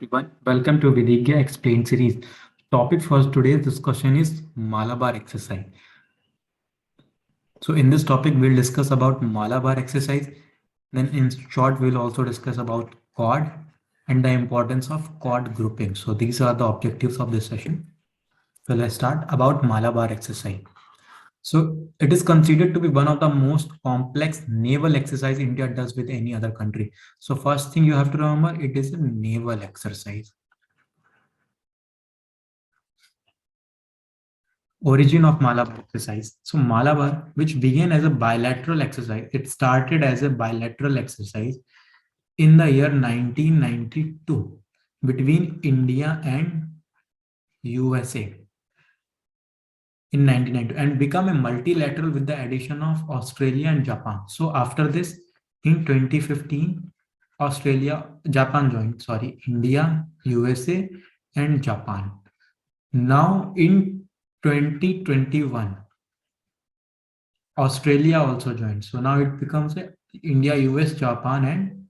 everyone. Welcome to Vidya Explained series. Topic for today's discussion is Malabar exercise. So in this topic, we'll discuss about Malabar exercise. Then in short, we'll also discuss about chord and the importance of chord grouping. So these are the objectives of this session. So let's start about Malabar exercise. So it is considered to be one of the most complex naval exercise India does with any other country. So first thing you have to remember, it is a naval exercise. Origin of Malabar exercise. So Malabar, which began as a bilateral exercise, it started as a bilateral exercise in the year 1992 between India and USA in 1992 and become a multilateral with the addition of Australia and Japan. So after this, in 2015, Japan joined, India, USA, and Japan. Now in 2021, Australia also joined. So now it becomes a India, US, Japan, and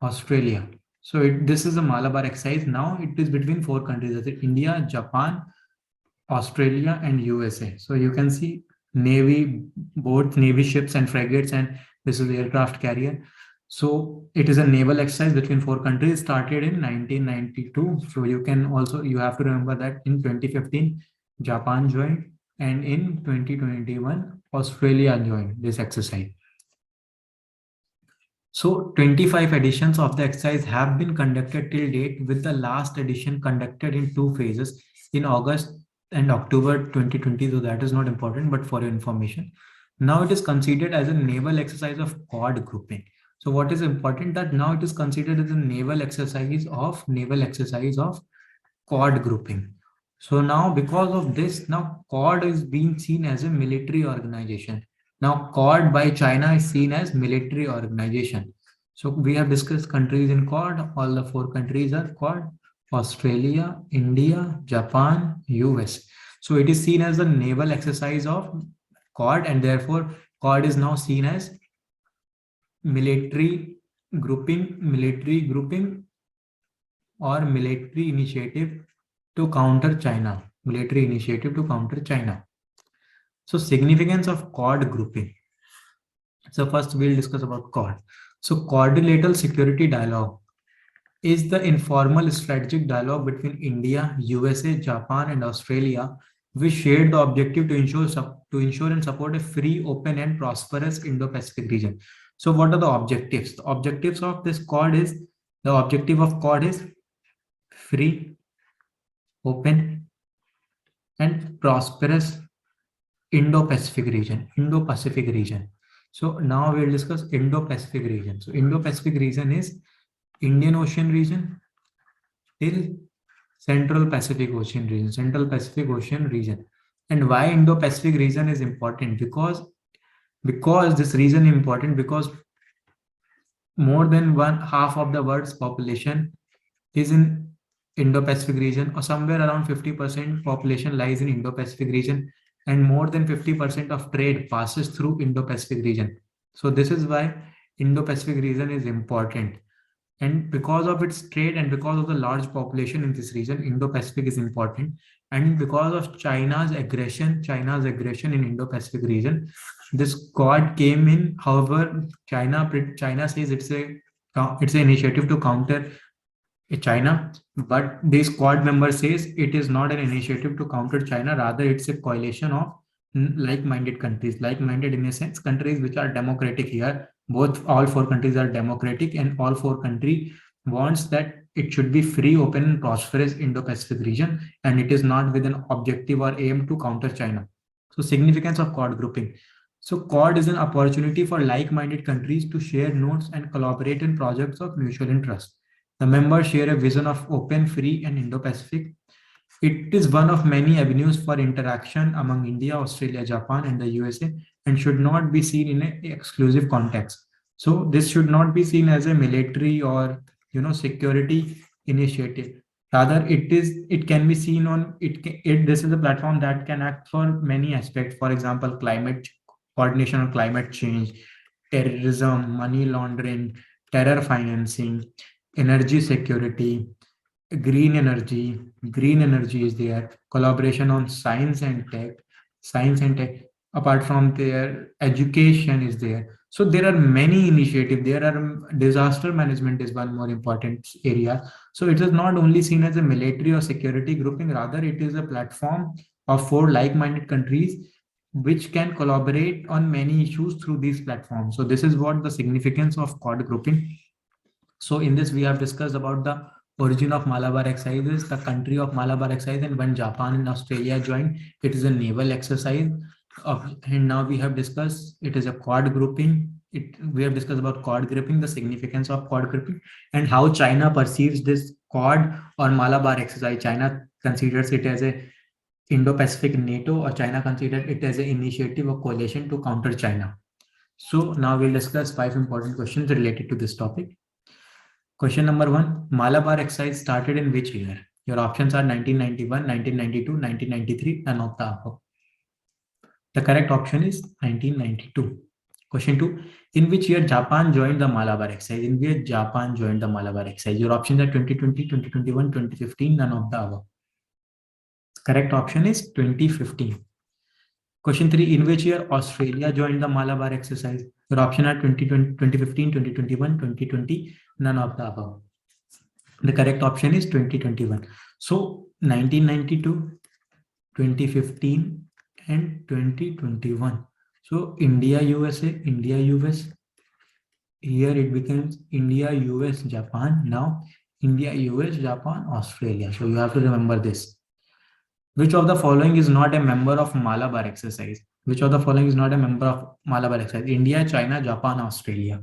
Australia. So this is a Malabar exercise. Now it is between four countries: that's it, India, Japan, Australia, and USA. So you can see Navy, both Navy ships and frigates, and this is the aircraft carrier. So it is a naval exercise between four countries. Started in 1992. So you have to remember that in 2015, Japan joined, and in 2021, Australia joined this exercise. So 25 editions of the exercise have been conducted till date, with the last edition conducted in two phases in August and October 2020. So that is not important, but for your information. Now it is considered as a naval exercise of chord grouping. So what is important, that now it is considered as a naval exercise of chord grouping. So now because of this, now chord is being seen as a military organization. Now chord by China is seen as military organization. So we have discussed countries in chord. All the four countries are chord: Australia, India, Japan, US. So it is seen as a naval exercise of chord, and therefore chord is now seen as military grouping or military initiative to counter China. So significance of chord grouping. So first we'll discuss about chord. So quadrilateral security dialogue is the informal strategic dialogue between India, USA, Japan, and Australia, which shared the objective to ensure and support a free, open, and prosperous Indo-Pacific region. So what are the objectives? The objectives of this chord is the objective of chord is free, open, and prosperous Indo-Pacific region. So now we'll discuss Indo-Pacific region. So Indo-Pacific region is Indian Ocean region till Central Pacific Ocean region. And why Indo-Pacific region is important? Because this region is important because more than one half of the world's population is in Indo-Pacific region, or somewhere around 50% population lies in Indo-Pacific region, and more than 50% of trade passes through Indo-Pacific region. So this is why Indo-Pacific region is important. And because of its trade and because of the large population in this region, Indo-Pacific is important. And because of China's aggression in Indo-Pacific region, this chord came in. However, China says it's an initiative to counter China, but this quad member says it is not an initiative to counter China. Rather, it's a coalition of like-minded countries. Like-minded in a sense, countries which are democratic here. All four countries are democratic, and all four countries wants that it should be free, open, and prosperous Indo-Pacific region, and it is not with an objective or aim to counter China. So, significance of quad grouping. So, quad is an opportunity for like-minded countries to share notes and collaborate in projects of mutual interest. The members share a vision of open, free, and Indo-Pacific. It is one of many avenues for interaction among India, Australia, Japan, and the USA, and should not be seen in an exclusive context. So this should not be seen as a military or security initiative. Rather, it can be seen on this is a platform that can act for many aspects. For example, climate coordination on climate change, terrorism, money laundering, terror financing, energy security, green energy is there, collaboration on science and tech. Apart from there, education is there. So there are many initiatives. There are disaster management is one more important area. So it is not only seen as a military or security grouping, rather it is a platform of four like-minded countries which can collaborate on many issues through these platforms. So this is what the significance of Quad grouping. So in this, we have discussed about the origin of Malabar exercises, the country of Malabar exercise, and when Japan and Australia joined, it is a naval exercise. And now we have discussed it is a quad grouping. We have discussed about quad grouping, the significance of quad grouping, and how China perceives this quad or Malabar exercise. China considers it as a Indo-Pacific NATO, or China considers it as an initiative or coalition to counter China. So now we'll discuss 5 important questions related to this topic. Question number 1, Malabar exercise started in which year? Your options are 1991, 1992, 1993, none of the above. The correct option is 1992. Question 2, in which year Japan joined the Malabar exercise? In which Japan joined the Malabar exercise? Your options are 2020, 2021, 2015, none of the above. Correct option is 2015. Question 3, in which year Australia joined the Malabar exercise? Your option are 2020, 2015, 2021, 2020, none of the above. The correct option is 2021. So 1992, 2015, and 2021. So India, USA, India, US. Here it becomes India, US, Japan. Now India, US, Japan, Australia. So you have to remember this. Which of the following is not a member of Malabar exercise? Which of the following is not a member of Malabar exercise? India, China, Japan, Australia.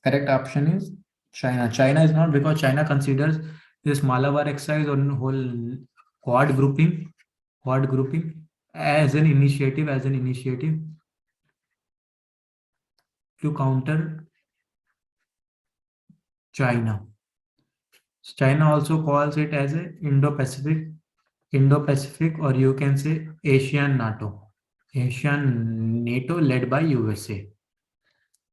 Correct option is China. China is not, because China considers this Malabar exercise or whole quad grouping as an initiative to counter China. China also calls it as a Indo-Pacific, or you can say Asian NATO led by USA.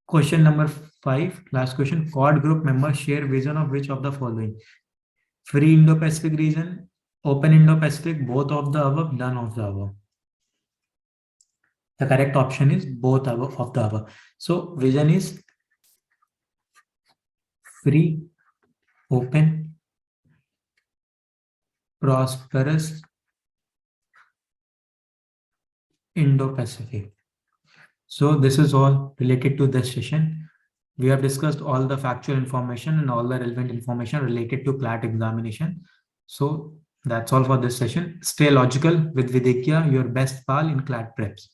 Question number 5, last question. Quad group members share vision of which of the following? Free Indo-Pacific region, open Indo-Pacific, both of the above, none of the above. The correct option is both of the above. So vision is free, open, prosperous Indo-Pacific. So this is all related to this session. We have discussed all the factual information and all the relevant information related to CLAT examination. So that's all for this session. Stay logical with Vidikya, your best pal in CLAT preps.